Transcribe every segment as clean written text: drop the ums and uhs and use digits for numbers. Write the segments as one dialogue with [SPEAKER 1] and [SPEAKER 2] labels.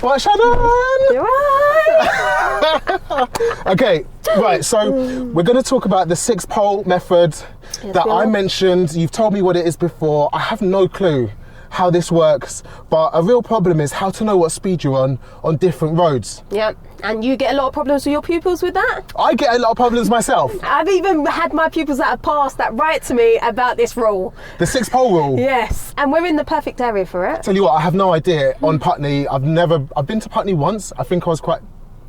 [SPEAKER 1] What, Shannon?
[SPEAKER 2] You're right.
[SPEAKER 1] Okay, right, so we're going to talk about the 6-pole method that I mentioned. You've told me what it is before. I have no clue how this works, but a real problem is how to know what speed you're on different roads.
[SPEAKER 2] Yep, and you get a lot of problems with your pupils with that?
[SPEAKER 1] I get a lot of problems myself.
[SPEAKER 2] I've even had my pupils that have passed that write to me about this rule.
[SPEAKER 1] The 6-pole rule.
[SPEAKER 2] Yes, and we're in the perfect area for it.
[SPEAKER 1] Tell you what, I have no idea on Putney. I've been to Putney once. I think I was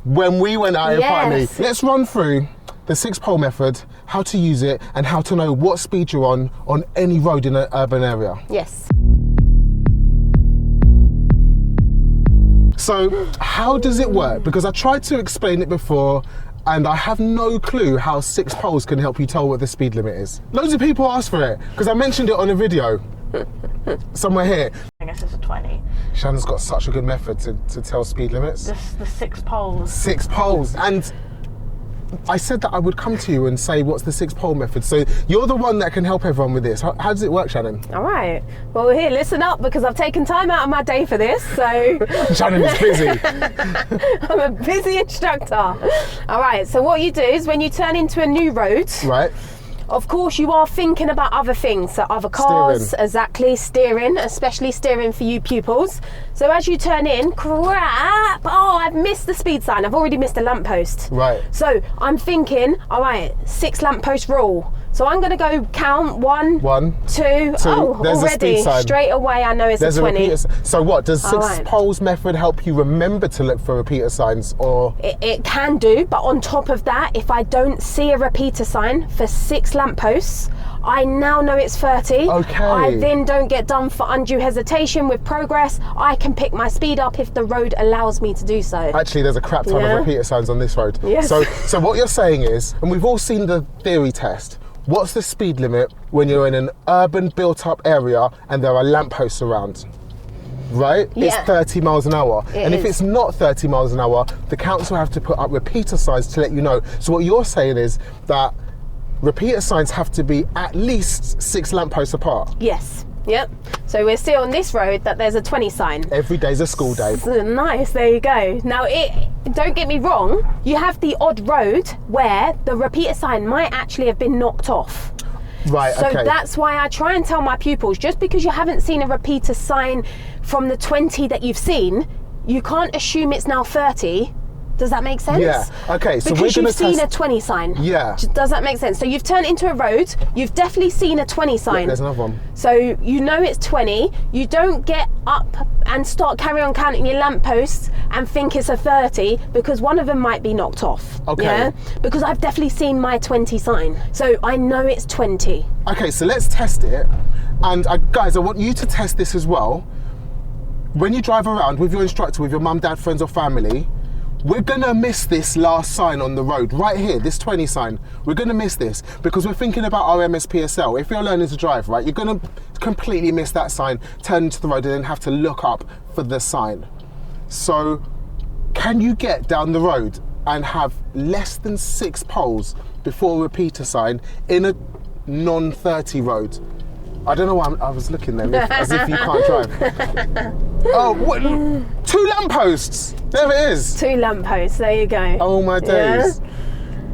[SPEAKER 1] when we went out in Putney. Let's run through the 6-pole method, how to use it, and how to know what speed you're on any road in an urban area.
[SPEAKER 2] Yes.
[SPEAKER 1] So how does it work? Because I tried to explain it before and I have no clue how 6 poles can help you tell what the speed limit is. Loads of people ask for it because I mentioned it on a video somewhere here.
[SPEAKER 3] I guess it's a 20.
[SPEAKER 1] Shannon's got such a good method to tell speed limits.
[SPEAKER 3] The 6 poles.
[SPEAKER 1] 6 poles. And I said that I would come to you and say what's the 6-pole method. So you're the one that can help everyone with this. How does it work, Shannon?
[SPEAKER 2] All right. Well, here, listen up, because I've taken time out of my day for this. So
[SPEAKER 1] Shannon is busy.
[SPEAKER 2] I'm a busy instructor. All right. So what you do is when you turn into a new road,
[SPEAKER 1] right?
[SPEAKER 2] Of course, you are thinking about other things, so other cars,
[SPEAKER 1] steering.
[SPEAKER 2] Exactly, steering, especially steering for you pupils. So as you turn in, crap, oh, I've missed the speed sign. I've already missed a lamppost.
[SPEAKER 1] Right.
[SPEAKER 2] So I'm thinking, all right, 6 lamppost rule. So I'm going to go count 1, 2. Oh,
[SPEAKER 1] there's
[SPEAKER 2] already,
[SPEAKER 1] a speed sign.
[SPEAKER 2] Straight away, I know it's a 20.
[SPEAKER 1] So what, does 6 poles method help you remember to look for repeater signs, or?
[SPEAKER 2] It can do, but on top of that, if I don't see a repeater sign for 6 lampposts, I now know it's 30.
[SPEAKER 1] Okay.
[SPEAKER 2] I then don't get done for undue hesitation with progress. I can pick my speed up if the road allows me to do so.
[SPEAKER 1] Actually, there's a crap ton of repeater signs on this road.
[SPEAKER 2] Yes.
[SPEAKER 1] So what you're saying is, and we've all seen the theory test, what's the speed limit when you're in an urban built-up area and there are lampposts around? Right?
[SPEAKER 2] Yeah.
[SPEAKER 1] It's 30 miles an hour.
[SPEAKER 2] It
[SPEAKER 1] if it's not 30 miles an hour, the council have to put up repeater signs to let you know. So what you're saying is that repeater signs have to be at least 6 lampposts apart.
[SPEAKER 2] Yes. Yep. So we're still on this road that there's a 20 sign.
[SPEAKER 1] Every day's a school day.
[SPEAKER 2] Nice, there you go. Now, don't get me wrong, you have the odd road where the repeater sign might actually have been knocked off.
[SPEAKER 1] Right,
[SPEAKER 2] so
[SPEAKER 1] okay.
[SPEAKER 2] That's why I try and tell my pupils, just because you haven't seen a repeater sign from the 20 that you've seen, you can't assume it's now 30. Does that make sense?
[SPEAKER 1] Yeah, okay, so
[SPEAKER 2] because
[SPEAKER 1] we're going
[SPEAKER 2] you've
[SPEAKER 1] to
[SPEAKER 2] seen a 20 sign.
[SPEAKER 1] Yeah.
[SPEAKER 2] Does that make sense? So you've turned into a road, you've definitely seen a 20 sign.
[SPEAKER 1] Yeah, there's another one.
[SPEAKER 2] So you know it's 20, you don't get up and carry on counting your lampposts and think it's a 30 because one of them might be knocked off.
[SPEAKER 1] Okay.
[SPEAKER 2] Yeah? Because I've definitely seen my 20 sign. So I know it's 20.
[SPEAKER 1] Okay, so let's test it. And guys, I want you to test this as well. When you drive around with your instructor, with your mum, dad, friends or family, we're gonna miss this last sign on the road, right here, this 20 sign. We're gonna miss this because we're thinking about our MSPSL. If you're learning to drive, right, you're gonna completely miss that sign, turn into the road and then have to look up for the sign. So, can you get down the road and have less than 6 poles before a repeater sign in a non-30 road? I don't know why I was looking then, as if you can't drive. Oh, what? 2 lampposts! There it is!
[SPEAKER 2] 2 lampposts, there you go.
[SPEAKER 1] Oh my days.
[SPEAKER 2] Yeah?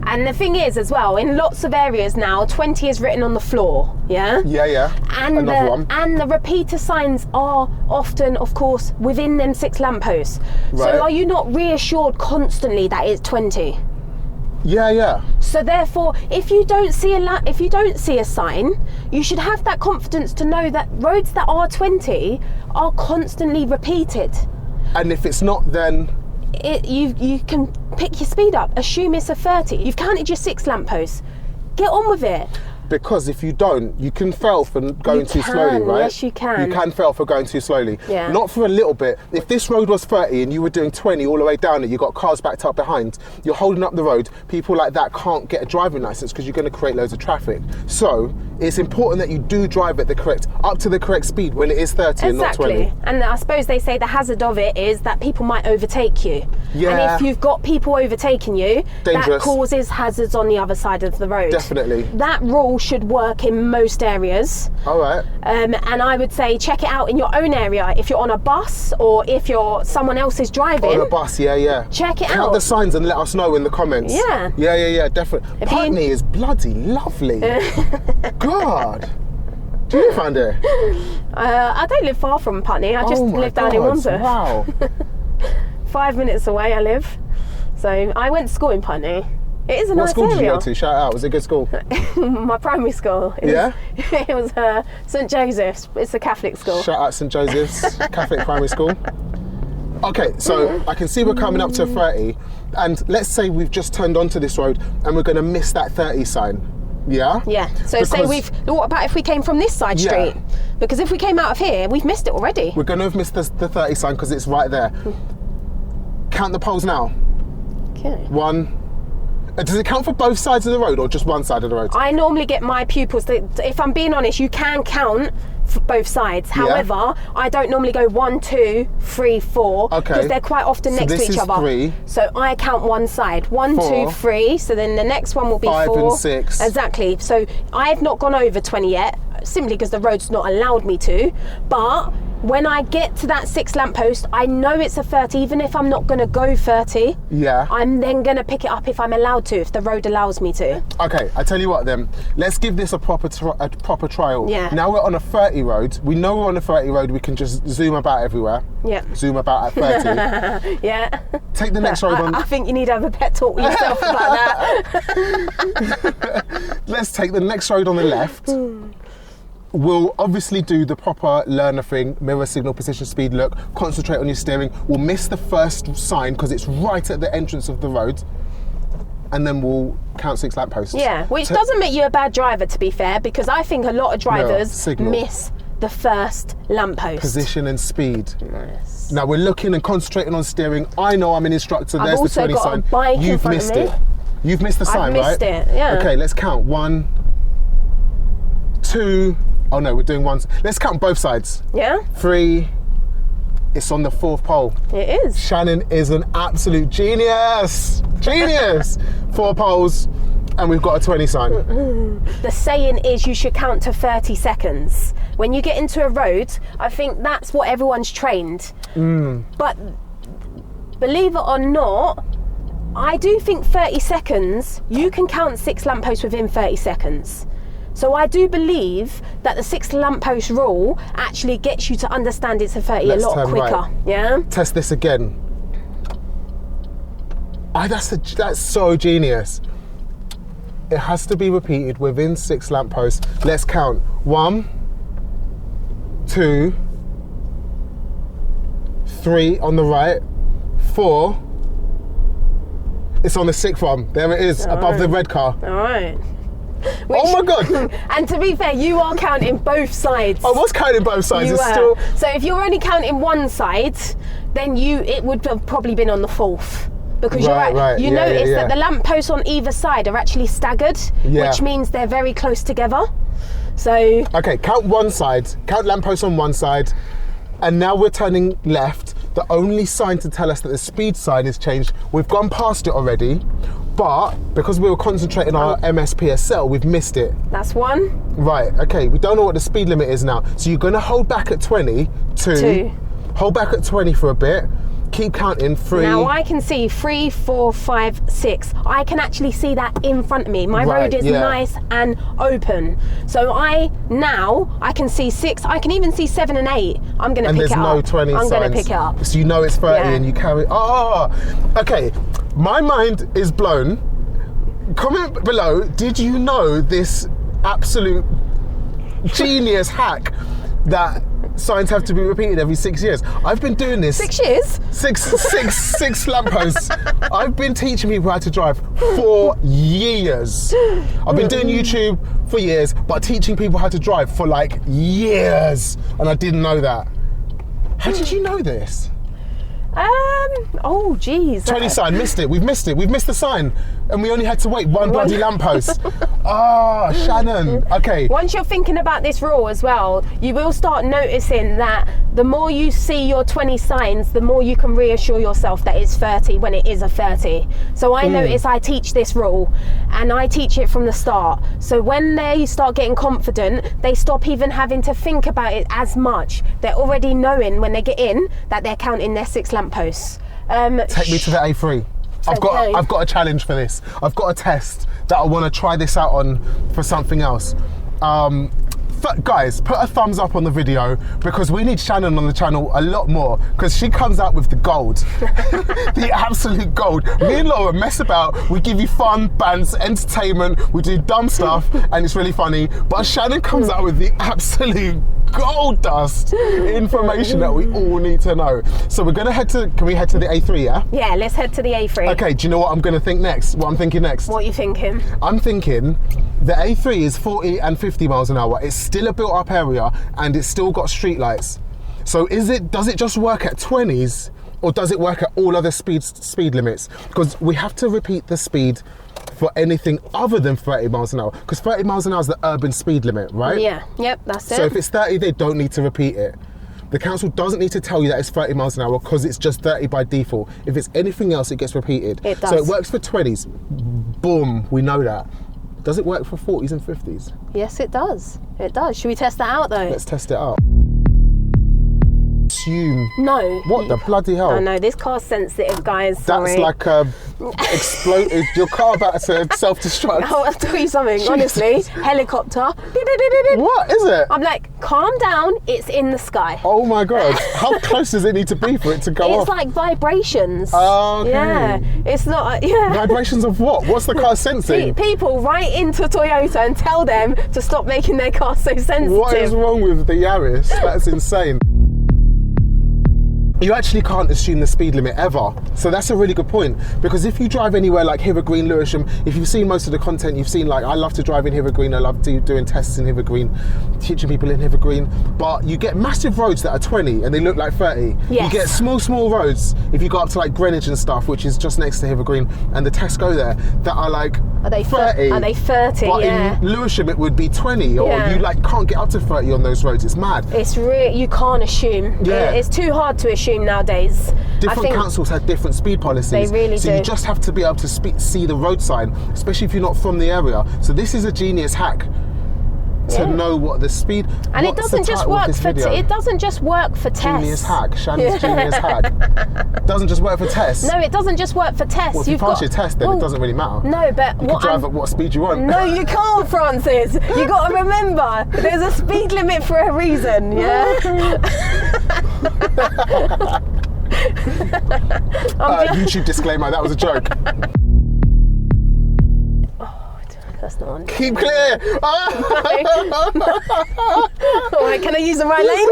[SPEAKER 2] And the thing is as well, in lots of areas now, 20 is written on the floor, yeah?
[SPEAKER 1] Yeah.
[SPEAKER 2] And and the repeater signs are often, of course, within them 6 lampposts.
[SPEAKER 1] Right.
[SPEAKER 2] So are you not reassured constantly that it's 20?
[SPEAKER 1] Yeah.
[SPEAKER 2] So therefore, if you don't see a sign, you should have that confidence to know that roads that are 20 are constantly repeated.
[SPEAKER 1] And if it's not, then
[SPEAKER 2] you can pick your speed up. Assume it's a 30. You've counted your 6 lampposts. Get on with it.
[SPEAKER 1] Because if you don't, you can fail for going too slowly, right?
[SPEAKER 2] Yes, you can.
[SPEAKER 1] You can fail for going too slowly.
[SPEAKER 2] Yeah.
[SPEAKER 1] Not for a little bit. If this road was 30 and you were doing 20 all the way down it, you got cars backed up behind, you're holding up the road, people like that can't get a driving license because you're going to create loads of traffic. So it's important that you do drive at up to the correct speed when it is 30 and not 20.
[SPEAKER 2] Exactly. And I suppose they say the hazard of it is that people might overtake you.
[SPEAKER 1] Yeah.
[SPEAKER 2] And if you've got people overtaking you,
[SPEAKER 1] Dangerous.
[SPEAKER 2] that causes hazards on the other side of the road.
[SPEAKER 1] Definitely.
[SPEAKER 2] That rule rule should work in most areas.
[SPEAKER 1] All right.
[SPEAKER 2] And I would say check it out in your own area. If you're on a bus or if you're someone else is driving.
[SPEAKER 1] On a bus, yeah.
[SPEAKER 2] Check it
[SPEAKER 1] Count
[SPEAKER 2] out.
[SPEAKER 1] the signs and let us know in the comments.
[SPEAKER 2] Yeah.
[SPEAKER 1] Yeah, definitely. Putney is bloody lovely. God. Do you find it?
[SPEAKER 2] I don't live far from Putney. I just live down in Wandsworth.
[SPEAKER 1] Wow.
[SPEAKER 2] 5 minutes away I live. So I went to school in Putney. It is a
[SPEAKER 1] What
[SPEAKER 2] nice
[SPEAKER 1] school
[SPEAKER 2] area.
[SPEAKER 1] did you go to? Shout out. Was it a good school?
[SPEAKER 2] My primary school. It was St Joseph's. It's a Catholic school.
[SPEAKER 1] Shout out St Joseph's Catholic Primary School. Okay, so I can see we're coming up to 30, and let's say we've just turned onto this road and we're going to miss that 30 sign. Yeah?
[SPEAKER 2] Yeah. So say what about if we came from this side street? Because if we came out of here, we've missed it already.
[SPEAKER 1] We're going to have missed the 30 sign because it's right there. Count the poles now.
[SPEAKER 2] Okay.
[SPEAKER 1] 1. Does it count for both sides of the road or just one side of the road?
[SPEAKER 2] I normally get my pupils, if I'm being honest, you can count for both sides. However, I don't normally go 1, 2, 3, 4 because they're quite often next to each other.
[SPEAKER 1] 3.
[SPEAKER 2] So I count one side. 1, 2, 3. So then the next one will be
[SPEAKER 1] 5
[SPEAKER 2] 4.
[SPEAKER 1] and 6.
[SPEAKER 2] Exactly. So I have not gone over 20 yet, simply because the road's not allowed me to. But when I get to that 6th lamppost, I know it's a 30, even if I'm not going to go 30.
[SPEAKER 1] Yeah.
[SPEAKER 2] I'm then going to pick it up if I'm allowed to, if the road allows me to.
[SPEAKER 1] Okay, I tell you what then, let's give this a proper trial.
[SPEAKER 2] Yeah.
[SPEAKER 1] Now we're on a 30 road. We know we're on a 30 road, we can just zoom about everywhere.
[SPEAKER 2] Yeah.
[SPEAKER 1] Zoom about at 30.
[SPEAKER 2] Yeah.
[SPEAKER 1] Take the next road on.
[SPEAKER 2] I think you need to have a pet talk with yourself about that.
[SPEAKER 1] Let's take the next road on the left. We'll obviously do the proper learner thing, mirror, signal, position, speed, look, concentrate on your steering. We'll miss the first sign because it's right at the entrance of the road. And then we'll count 6 lampposts.
[SPEAKER 2] Yeah, which doesn't make you a bad driver, to be fair, because I think a lot of drivers miss the first lamppost.
[SPEAKER 1] Position and speed.
[SPEAKER 2] Nice.
[SPEAKER 1] Now we're looking and concentrating on steering. I know I'm an instructor.
[SPEAKER 2] I've
[SPEAKER 1] There's
[SPEAKER 2] also
[SPEAKER 1] the 20
[SPEAKER 2] got
[SPEAKER 1] sign.
[SPEAKER 2] a bike in
[SPEAKER 1] You've
[SPEAKER 2] front of
[SPEAKER 1] missed
[SPEAKER 2] me.
[SPEAKER 1] it. You've missed the sign,
[SPEAKER 2] I've
[SPEAKER 1] right?
[SPEAKER 2] missed it, yeah.
[SPEAKER 1] Okay, let's count. 1, 2. Oh no, we're doing 1. Let's count both sides.
[SPEAKER 2] Yeah?
[SPEAKER 1] 3. It's on the 4th pole.
[SPEAKER 2] It is.
[SPEAKER 1] Shannon is an absolute genius. Genius. 4 poles, and we've got a 20 sign.
[SPEAKER 2] The saying is you should count to 30 seconds. When you get into a road, I think that's what everyone's trained. But believe it or not, I do think 30 seconds, you can count 6 lampposts within 30 seconds. So I do believe that the 6 lamppost rule actually gets you to understand it's a 30 a lot quicker.
[SPEAKER 1] Right.
[SPEAKER 2] Yeah?
[SPEAKER 1] Test this again. That's so genius. It has to be repeated within 6 lampposts. Let's count. 1, 2, 3 on the right, 4. It's on the 6th one. There it is, above the red car.
[SPEAKER 2] All right.
[SPEAKER 1] Oh my God!
[SPEAKER 2] And to be fair, you are counting both sides.
[SPEAKER 1] I was counting both sides.
[SPEAKER 2] You
[SPEAKER 1] It's
[SPEAKER 2] were.
[SPEAKER 1] still.
[SPEAKER 2] So if you're only counting one side, then it would have probably been on the 4th. Because you're right. You notice that the lampposts on either side are actually staggered, which means they're very close together. So
[SPEAKER 1] Okay, count one side. Count lampposts on one side, and now we're turning left. The only sign to tell us that the speed sign has changed. We've gone past it already, but because we were concentrating on our MSPSL, we've missed it.
[SPEAKER 2] that's 1.
[SPEAKER 1] Right, okay, we don't know what the speed limit is now. So you're gonna hold back at 20, 2, hold back at 20 for a bit, keep counting, 3.
[SPEAKER 2] Now I can see 3, 4, 5, 6. I can actually see that in front of me. My road is nice and open. So I can see 6. I can even see 7 and 8. I'm going to pick it up.
[SPEAKER 1] And there's no 20
[SPEAKER 2] I'm
[SPEAKER 1] signs.
[SPEAKER 2] going to pick it up.
[SPEAKER 1] So you know it's 30 and you carry. Oh, okay. My mind is blown. Comment below. Did you know this absolute genius hack that signs have to be repeated every 6 years? I've been doing this
[SPEAKER 2] 6 years?
[SPEAKER 1] six lampposts. I've been teaching people how to drive for years. I've been doing YouTube for years, but teaching people how to drive for like years, and I didn't know that. How did you know this?
[SPEAKER 2] Oh geez.
[SPEAKER 1] 20 sign, missed it. We've missed it. We've missed the sign. And we only had to wait one bloody lamppost. Ah, Shannon. Okay.
[SPEAKER 2] Once you're thinking about this rule as well, you will start noticing that the more you see your 20 signs, the more you can reassure yourself that it's 30 when it is a 30. So I notice I teach this rule and I teach it from the start. So when they start getting confident, they stop even having to think about it as much. They're already knowing when they get in that they're counting their 6 lampposts.
[SPEAKER 1] Take me to the A3. I've got a challenge for this. I've got a test that I want to try this out on for something else. Guys, put a thumbs up on the video because we need Shannon on the channel a lot more because she comes out with the gold. The absolute gold. Me and Laura mess about. We give you fun, bands, entertainment. We do dumb stuff and it's really funny. But Shannon comes out with the absolute gold dust information that we all need to know. So we're going to can we head to the A3, yeah?
[SPEAKER 2] Yeah, let's head to the A3.
[SPEAKER 1] Okay, do you know what I'm going to think next? What I'm thinking next?
[SPEAKER 2] What are you thinking?
[SPEAKER 1] I'm thinking the A3 is 40 and 50 miles an hour. It's still a built up area and it's still got street lights. So does it just work at 20s or does it work at all other speed limits? Because we have to repeat the speed for anything other than 30 miles an hour because 30 miles an hour is the urban speed limit, right?
[SPEAKER 2] Yeah, yep, that's it.
[SPEAKER 1] So if it's 30, they don't need to repeat it. The council doesn't need to tell you that it's 30 miles an hour because it's just 30 by default. If it's anything else, it gets repeated.
[SPEAKER 2] It does.
[SPEAKER 1] So it works for 20s. Boom, we know that. Does it work for 40s and 50s?
[SPEAKER 2] Yes, it does. It does. Should we test that out though?
[SPEAKER 1] Let's test it out. Assume.
[SPEAKER 2] No.
[SPEAKER 1] What the bloody hell?
[SPEAKER 2] Oh no, this car's sensitive, guys.
[SPEAKER 1] That's
[SPEAKER 2] Sorry.
[SPEAKER 1] like explode. Your car about to self-destruct.
[SPEAKER 2] Oh, I'll tell you something, honestly. Helicopter. Beep, beep, beep, beep, beep.
[SPEAKER 1] What is it?
[SPEAKER 2] I'm like, calm down, it's in the sky.
[SPEAKER 1] Oh my God. How close does it need to be for it to go off?
[SPEAKER 2] It's like vibrations.
[SPEAKER 1] Oh, okay.
[SPEAKER 2] Yeah, it's not, yeah.
[SPEAKER 1] Vibrations of what? What's the car sensing?
[SPEAKER 2] People write into Toyota and tell them to stop making their car so sensitive.
[SPEAKER 1] What is wrong with the Yaris? That's insane. You actually can't assume the speed limit ever. So that's a really good point because if you drive anywhere like Hither Green, Lewisham, if you've seen most of the content, you've seen like I love to drive in Hither Green, I love doing tests in Hither Green, teaching people in Hither Green, but you get massive roads that are 20 and they look like 30.
[SPEAKER 2] Yes.
[SPEAKER 1] You get small roads if you go up to like Greenwich and stuff, which is just next to Hither Green, and the Tesco there that are like
[SPEAKER 2] Are they
[SPEAKER 1] 30.
[SPEAKER 2] Are they 30?
[SPEAKER 1] But
[SPEAKER 2] yeah.
[SPEAKER 1] in Lewisham it would be 20 or
[SPEAKER 2] Yeah.
[SPEAKER 1] you like can't get up to 30 on those roads. It's mad.
[SPEAKER 2] It's you can't assume.
[SPEAKER 1] Yeah.
[SPEAKER 2] It's too hard to assume nowadays. I
[SPEAKER 1] Different
[SPEAKER 2] think
[SPEAKER 1] councils have different speed policies.
[SPEAKER 2] They really
[SPEAKER 1] so
[SPEAKER 2] do.
[SPEAKER 1] you just have to be able to see the road sign, especially if you're not from the area. So this is a genius hack to know what the speed.
[SPEAKER 2] And it doesn't just work for it doesn't just work for tests.
[SPEAKER 1] Genius hack, Shannon's genius hack. Doesn't just work for tests.
[SPEAKER 2] No, it doesn't just work for tests.
[SPEAKER 1] Well, if you pass your test, then it doesn't really matter.
[SPEAKER 2] No, but
[SPEAKER 1] You can drive at what speed you want.
[SPEAKER 2] No, you can't, Francis. You got to remember, there's a speed limit for a reason. Yeah.
[SPEAKER 1] YouTube disclaimer, that was a joke.
[SPEAKER 2] That's not on.
[SPEAKER 1] Keep clear!
[SPEAKER 2] Alright, can I use the right lane?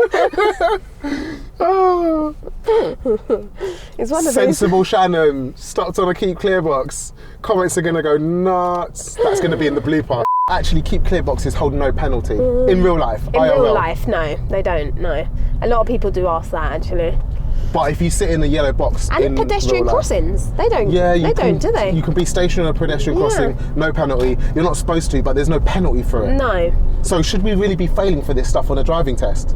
[SPEAKER 2] It's one of
[SPEAKER 1] Sensible Shannon, stopped on a keep clear box. Comments are going to go nuts. That's going to be in the blooper. Actually, keep clear boxes hold no penalty. In real life,
[SPEAKER 2] In
[SPEAKER 1] IRL.
[SPEAKER 2] real life, no, they don't, no. A lot of people do ask that, actually.
[SPEAKER 1] But if you sit in a yellow box
[SPEAKER 2] And
[SPEAKER 1] in
[SPEAKER 2] pedestrian
[SPEAKER 1] real life,
[SPEAKER 2] crossings, they don't, do they?
[SPEAKER 1] You can be stationed on a pedestrian crossing, no penalty. You're not supposed to, but there's no penalty for it.
[SPEAKER 2] No.
[SPEAKER 1] So should we really be failing for this stuff on a driving test?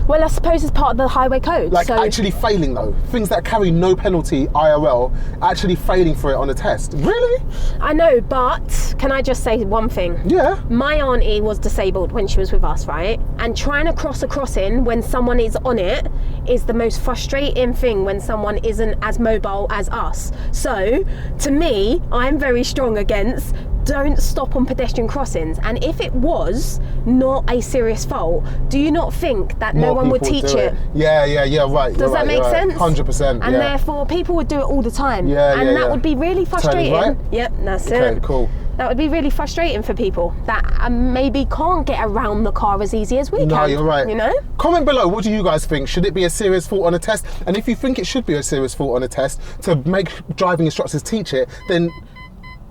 [SPEAKER 2] Well, I suppose it's part of the highway code.
[SPEAKER 1] Like
[SPEAKER 2] so
[SPEAKER 1] actually failing though, things that carry no penalty IRL, actually failing for it on a test. Really?
[SPEAKER 2] I know, but can I just say one thing?
[SPEAKER 1] Yeah.
[SPEAKER 2] My auntie was disabled when she was with us, right? And trying to cross a crossing when someone is on it is the most frustrating thing when someone isn't as mobile as us. So, to me, I'm very strong against don't stop on pedestrian crossings. And if it was not a serious fault, do you not think that no one would teach it?
[SPEAKER 1] Yeah, right.
[SPEAKER 2] Does that make sense?
[SPEAKER 1] 100%.
[SPEAKER 2] And therefore, people would do it all the time. And that would be really frustrating.
[SPEAKER 1] Right?
[SPEAKER 2] Yep, that's it.
[SPEAKER 1] Okay, cool.
[SPEAKER 2] That would be really frustrating for people that maybe can't get around the car as easy as we can.
[SPEAKER 1] No, you're right.
[SPEAKER 2] You know?
[SPEAKER 1] Comment below, what do you guys think? Should it be a serious fault on a test? And if you think it should be a serious fault on a test to make driving instructors teach it, then,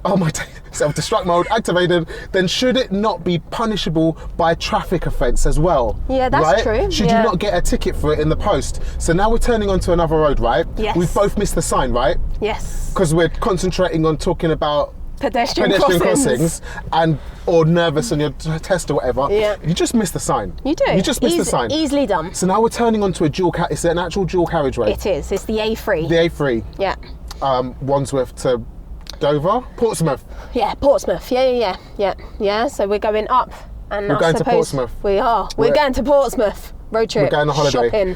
[SPEAKER 1] oh my, self-destruct mode activated, then should it not be punishable by traffic offence as well?
[SPEAKER 2] Yeah, that's
[SPEAKER 1] right?
[SPEAKER 2] true.
[SPEAKER 1] Should
[SPEAKER 2] Yeah.
[SPEAKER 1] you not get a ticket for it in the post? So now we're turning onto another road, right?
[SPEAKER 2] Yes.
[SPEAKER 1] We've both missed the sign, right?
[SPEAKER 2] Yes.
[SPEAKER 1] Because we're concentrating on talking about
[SPEAKER 2] Pedestrian
[SPEAKER 1] crossings and or nervous on your test or whatever.
[SPEAKER 2] Yeah.
[SPEAKER 1] You just missed the sign.
[SPEAKER 2] You do.
[SPEAKER 1] You just missed the sign.
[SPEAKER 2] Easily done.
[SPEAKER 1] So now we're turning onto a it's an actual dual carriageway.
[SPEAKER 2] It is. It's the A3.
[SPEAKER 1] The A3.
[SPEAKER 2] Yeah.
[SPEAKER 1] Wandsworth to Dover, Portsmouth.
[SPEAKER 2] Yeah, Portsmouth. Yeah. So we're going up, and
[SPEAKER 1] We're
[SPEAKER 2] I
[SPEAKER 1] going to
[SPEAKER 2] suppose
[SPEAKER 1] Portsmouth.
[SPEAKER 2] We are. We're going to Portsmouth. Road trip.
[SPEAKER 1] We're going on holiday.
[SPEAKER 2] Shopping.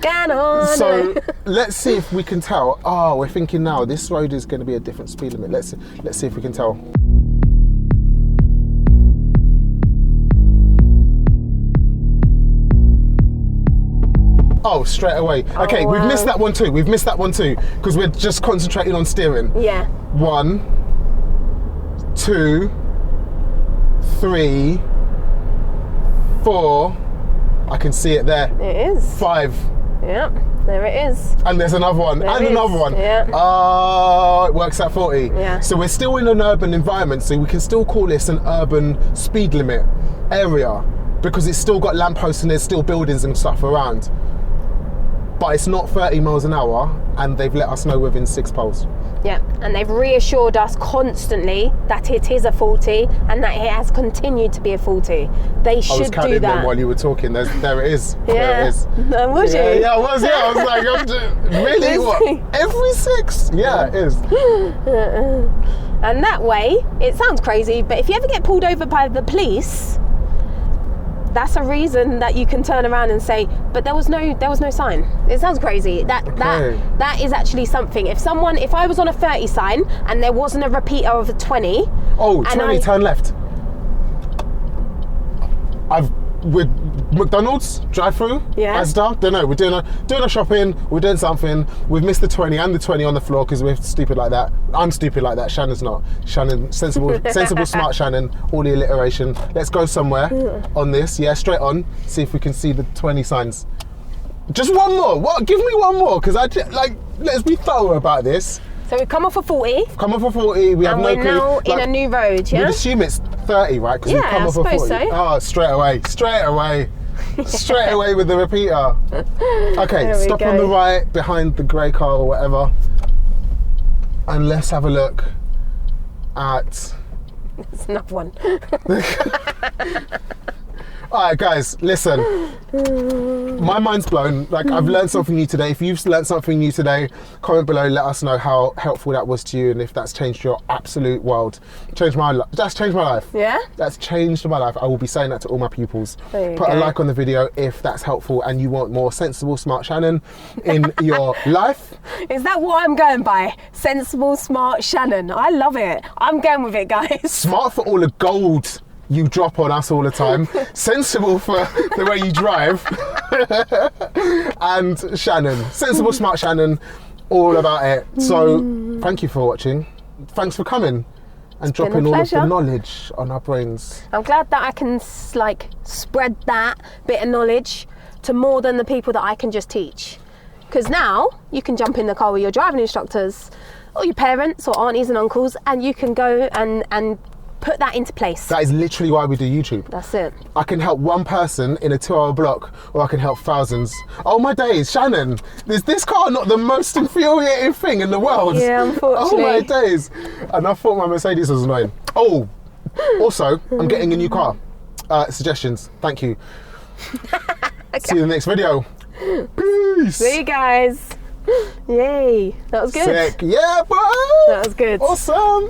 [SPEAKER 2] Going on.
[SPEAKER 1] So let's see if we can tell. Oh, we're thinking now this road is going to be a different speed limit. Let's see if we can tell. Oh, straight away. Okay, we've missed that one too. Because we're just concentrating on steering.
[SPEAKER 2] Yeah.
[SPEAKER 1] 1, 2, 3, 4. I can see it there.
[SPEAKER 2] It is.
[SPEAKER 1] 5.
[SPEAKER 2] Yeah. There it is.
[SPEAKER 1] And there's another one.
[SPEAKER 2] There
[SPEAKER 1] and
[SPEAKER 2] is,
[SPEAKER 1] another one.
[SPEAKER 2] yeah.
[SPEAKER 1] Oh, it works at 40.
[SPEAKER 2] Yeah.
[SPEAKER 1] So we're still in an urban environment, so we can still call this an urban speed limit area because it's still got lampposts and there's still buildings and stuff around. But it's not 30 miles an hour, and they've let us know within 6 poles.
[SPEAKER 2] Yeah, and they've reassured us constantly that it is a 40 and that it has continued to be a 40. They should
[SPEAKER 1] I was counting
[SPEAKER 2] do that.
[SPEAKER 1] them while you were talking. There it is.
[SPEAKER 2] Yeah.
[SPEAKER 1] There it is.
[SPEAKER 2] No, was
[SPEAKER 1] Yeah,
[SPEAKER 2] you?
[SPEAKER 1] yeah, I was. Yeah, I was like, really? What? Every 6? Yeah, it is.
[SPEAKER 2] And that way, it sounds crazy, but if you ever get pulled over by the police, that's a reason that you can turn around and say, but there was no sign. It sounds crazy. That is actually something. If I was on a 30 sign and there wasn't a repeater of a 20.
[SPEAKER 1] Oh, 20, turn left. With McDonald's drive-through,
[SPEAKER 2] Yeah.
[SPEAKER 1] Asda, don't know. We're doing a shopping. We're doing something. We've missed the 20 and the 20 on the floor because we're stupid like that. I'm stupid like that. Shannon's not. Shannon, sensible, smart Shannon. All the alliteration. Let's go somewhere on this. Yeah, straight on. See if we can see the 20 signs. Just one more. What? Give me one more because let's be thorough about this.
[SPEAKER 2] So we come off a 40.
[SPEAKER 1] Come off a 40. We have
[SPEAKER 2] And
[SPEAKER 1] no
[SPEAKER 2] we're
[SPEAKER 1] clue.
[SPEAKER 2] now in a new road, yeah?
[SPEAKER 1] We'd assume it's 30, right? Because
[SPEAKER 2] Yeah,
[SPEAKER 1] we've come
[SPEAKER 2] I
[SPEAKER 1] off a 40.
[SPEAKER 2] suppose so.
[SPEAKER 1] Oh, straight away with the repeater. Okay,
[SPEAKER 2] There we
[SPEAKER 1] stop on
[SPEAKER 2] go.
[SPEAKER 1] the right behind the grey car or whatever, and let's have a look at.
[SPEAKER 2] It's another one.
[SPEAKER 1] All right, guys, listen. My mind's blown. Like, I've learned something new today. If you've learned something new today, comment below. Let us know how helpful that was to you and if that's changed your absolute world. That's changed my life.
[SPEAKER 2] Yeah?
[SPEAKER 1] That's changed my life. I will be saying that to all my pupils.
[SPEAKER 2] There you
[SPEAKER 1] Put a
[SPEAKER 2] go.
[SPEAKER 1] like on the video if that's helpful and you want more sensible, smart Shannon in your life.
[SPEAKER 2] Is that what I'm going by? Sensible, smart Shannon. I love it. I'm going with it, guys.
[SPEAKER 1] Smart for all the gold you drop on us all the time. Sensible for the way you drive. And Shannon. Sensible, smart Shannon. All about it. So, thank you for watching. Thanks for coming and
[SPEAKER 2] been a
[SPEAKER 1] dropping all of the
[SPEAKER 2] pleasure.
[SPEAKER 1] knowledge on our brains.
[SPEAKER 2] I'm glad that I can spread that bit of knowledge to more than the people that I can just teach. Because now you can jump in the car with your driving instructors or your parents or aunties and uncles and you can go and put that into place.
[SPEAKER 1] That is literally why we do YouTube.
[SPEAKER 2] That's it.
[SPEAKER 1] I can help one person in a 2-hour block, or I can help thousands. Oh my days, Shannon, is this car not the most infuriating thing in the world?
[SPEAKER 2] Yeah, unfortunately.
[SPEAKER 1] Oh my days. And I thought my Mercedes was annoying. Oh, also, I'm getting a new car. Suggestions, thank you. See you in the next video. Peace.
[SPEAKER 2] See you guys. Yay. That was good.
[SPEAKER 1] Sick. Yeah, boy.
[SPEAKER 2] That was good.
[SPEAKER 1] Awesome.